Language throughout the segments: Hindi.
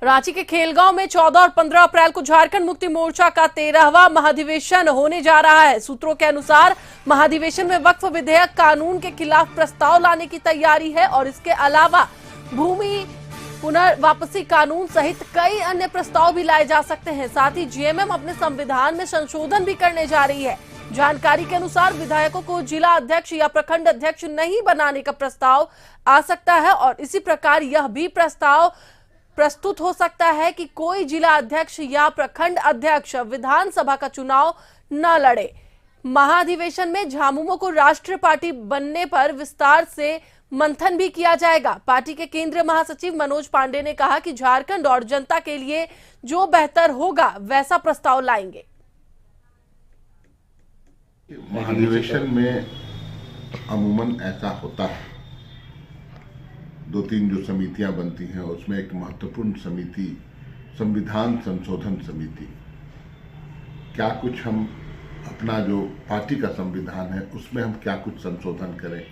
रांची के खेलगांव में 14 और 15 अप्रैल को झारखंड मुक्ति मोर्चा का 13वां महाधिवेशन होने जा रहा है। सूत्रों के अनुसार महाधिवेशन में वक्फ विधेयक कानून के खिलाफ प्रस्ताव लाने की तैयारी है और इसके अलावा भूमि पुनर्वापसी कानून सहित कई अन्य प्रस्ताव भी लाए जा सकते हैं। साथ ही जीएमएम अपने संविधान में संशोधन भी करने जा रही है। जानकारी के अनुसार विधायकों को जिला अध्यक्ष या प्रखंड अध्यक्ष नहीं बनाने का प्रस्ताव आ सकता है और इसी प्रकार यह भी प्रस्ताव प्रस्तुत हो सकता है कि कोई जिला अध्यक्ष या प्रखंड अध्यक्ष विधानसभा का चुनाव न लड़े। महाधिवेशन में झामुमो को राष्ट्रीय पार्टी बनने पर विस्तार से मंथन भी किया जाएगा। पार्टी के केंद्रीय महासचिव मनोज पांडे ने कहा कि झारखंड और जनता के लिए जो बेहतर होगा वैसा प्रस्ताव लाएंगे। महाधिवेशन में अमूमन ऐसा होता है, 2-3 जो समितियां बनती हैं उसमें एक महत्वपूर्ण समिति संविधान संशोधन समिति, क्या कुछ हम अपना जो पार्टी का संविधान है उसमें हम क्या कुछ संशोधन करें,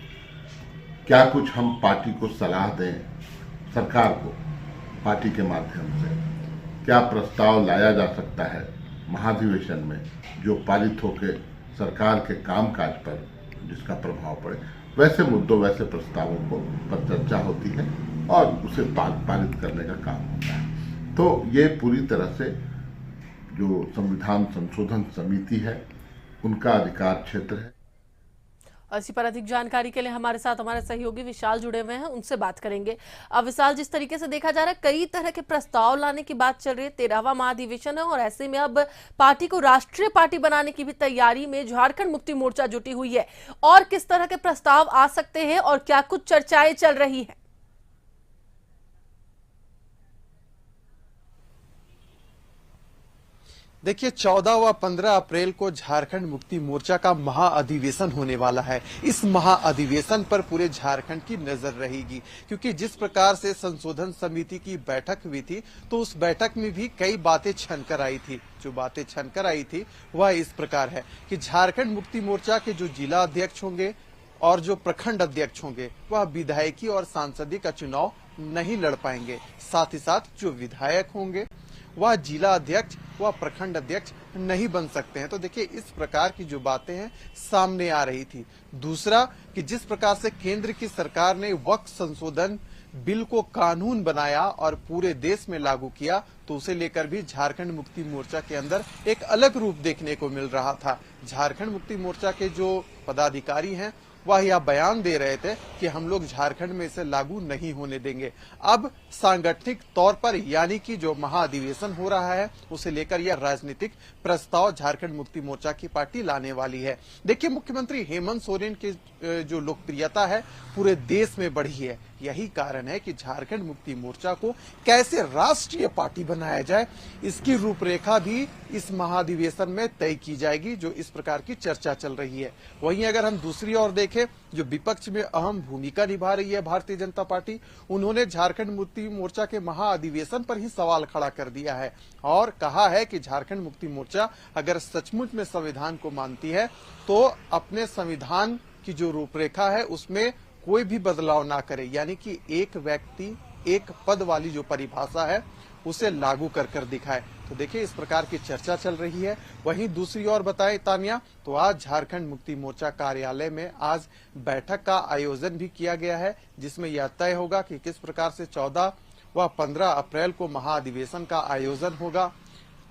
क्या कुछ हम पार्टी को सलाह दें, सरकार को पार्टी के माध्यम से क्या प्रस्ताव लाया जा सकता है महाधिवेशन में जो पारित होकर सरकार के कामकाज पर जिसका प्रभाव पड़े। वैसे मुद्दों वैसे प्रस्तावों को पर चर्चा होती है और उसे पारित करने का काम होता है। तो ये पूरी तरह से जो संविधान संशोधन समिति है उनका अधिकार क्षेत्र है। इसी पर अधिक जानकारी के लिए हमारे साथ हमारे सहयोगी विशाल जुड़े हुए हैं, उनसे बात करेंगे। अब विशाल, जिस तरीके से देखा जा रहा है कई तरह के प्रस्ताव लाने की बात चल रही है, 13वां महाधिवेशन है और ऐसे में अब पार्टी को राष्ट्रीय पार्टी बनाने की भी तैयारी में झारखंड मुक्ति मोर्चा जुटी हुई है। और किस तरह के प्रस्ताव आ सकते हैं और क्या कुछ चर्चाएं चल रही है? देखिए, 14 व 15 अप्रैल को झारखंड मुक्ति मोर्चा का महाअधिवेशन होने वाला है। इस महाअधिवेशन पर पूरे झारखंड की नजर रहेगी, क्योंकि जिस प्रकार से संशोधन समिति की बैठक हुई थी तो उस बैठक में भी कई बातें छनकर आई थी। जो बातें छनकर आई थी वह इस प्रकार है कि झारखंड मुक्ति मोर्चा के जो जिला अध्यक्ष होंगे और जो प्रखंड अध्यक्ष होंगे वह विधायकी और सांसदीय का चुनाव नहीं लड़ पाएंगे। साथ ही साथ जो विधायक होंगे वह जिला अध्यक्ष व प्रखंड अध्यक्ष नहीं बन सकते हैं। तो देखिए, इस प्रकार की जो बातें हैं सामने आ रही थी। दूसरा कि जिस प्रकार से केंद्र की सरकार ने वक्फ संशोधन बिल को कानून बनाया और पूरे देश में लागू किया, तो उसे लेकर भी झारखंड मुक्ति मोर्चा के अंदर एक अलग रूप देखने को मिल रहा था। झारखंड मुक्ति मोर्चा के जो पदाधिकारी हैं वह यह बयान दे रहे थे कि हम लोग झारखंड में इसे लागू नहीं होने देंगे। अब सांगठनिक तौर पर यानी कि जो महाधिवेशन हो रहा है उसे लेकर यह राजनीतिक प्रस्ताव झारखंड मुक्ति मोर्चा की पार्टी लाने वाली है। देखिए, मुख्यमंत्री हेमंत सोरेन की जो लोकप्रियता है पूरे देश में बढ़ी है। यही कारण है कि झारखंड मुक्ति मोर्चा को कैसे राष्ट्रीय पार्टी बनाया जाए इसकी रूपरेखा भी इस महाधिवेशन में तय की जाएगी, जो इस प्रकार की चर्चा चल रही है। वहीं अगर हम दूसरी ओर देखें, जो विपक्ष में अहम भूमिका निभा रही है भारतीय जनता पार्टी, उन्होंने झारखंड मुक्ति मोर्चा के महाधिवेशन पर ही सवाल खड़ा कर दिया है और कहा है कि झारखंड मुक्ति मोर्चा अगर सचमुच में संविधान को मानती है तो अपने संविधान की जो रूपरेखा है उसमें कोई भी बदलाव ना करे, यानी कि एक व्यक्ति एक पद वाली जो परिभाषा है उसे लागू कर दिखाए। तो देखिए, इस प्रकार की चर्चा चल रही है। वहीं दूसरी ओर बताएं तानिया, तो आज झारखंड मुक्ति मोर्चा कार्यालय में आज बैठक का आयोजन भी किया गया है, जिसमें यह तय होगा कि किस प्रकार से 14 व 15 अप्रैल को महाधिवेशन का आयोजन होगा,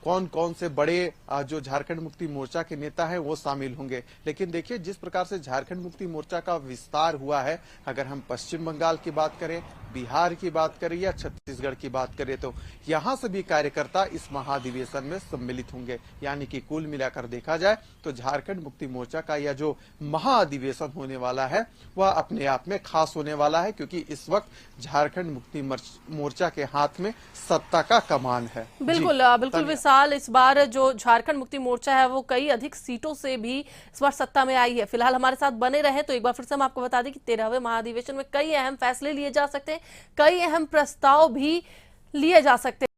कौन कौन से बड़े जो झारखंड मुक्ति मोर्चा के नेता हैं वो शामिल होंगे। लेकिन देखिए, जिस प्रकार से झारखंड मुक्ति मोर्चा का विस्तार हुआ है, अगर हम पश्चिम बंगाल की बात करें, बिहार की बात करें या छत्तीसगढ़ की बात करें, तो यहाँ से भी कार्यकर्ता इस महाधिवेशन में सम्मिलित होंगे। यानी कि कुल मिलाकर देखा जाए तो झारखंड मुक्ति मोर्चा का यह जो महाधिवेशन होने वाला है वह अपने आप में खास होने वाला है, क्योंकि इस वक्त झारखंड मुक्ति मोर्चा के हाथ में सत्ता का कमान है। बिल्कुल बिल्कुल विशाल, इस बार जो झारखंड मुक्ति मोर्चा है वो कई अधिक सीटों से भी इस बार सत्ता में आई है। फिलहाल हमारे साथ बने रहे तो एक बार फिर से हम आपको बता दें कि 13वें महाधिवेशन में कई अहम फैसले लिए जा सकते हैं, कई अहम प्रस्ताव भी लिए जा सकते हैं।